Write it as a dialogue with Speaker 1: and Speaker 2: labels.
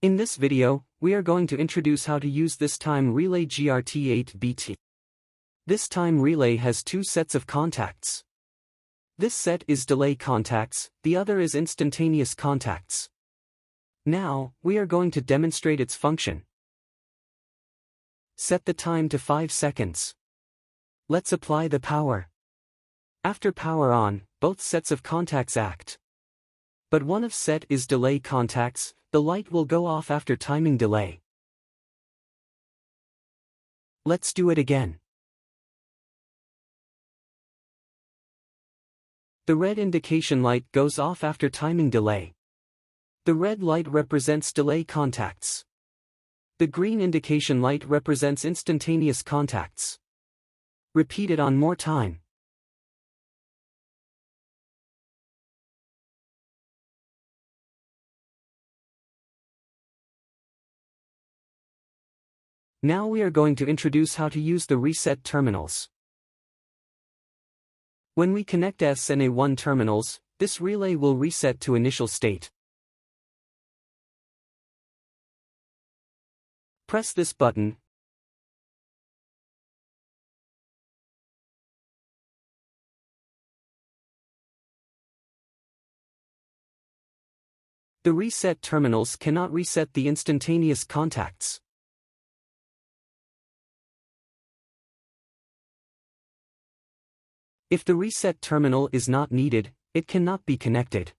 Speaker 1: In this video, we are going to introduce how to use this time relay GRT8BT. This time relay has two sets of contacts. This set is delay contacts, the other is instantaneous contacts. Now, we are going to demonstrate its function. Set the time to 5 seconds. Let's apply the power. After power on, both sets of contacts act. But one of set is delay contacts, the light will go off after timing delay. Let's do it again. The red indication light goes off after timing delay. The red light represents delay contacts. The green indication light represents instantaneous contacts. Repeat it on more time. Now we are going to introduce how to use the reset terminals. When we connect S and A1 terminals, this relay will reset to initial state. Press this button. The reset terminals cannot reset the instantaneous contacts. If the reset terminal is not needed, it cannot be connected.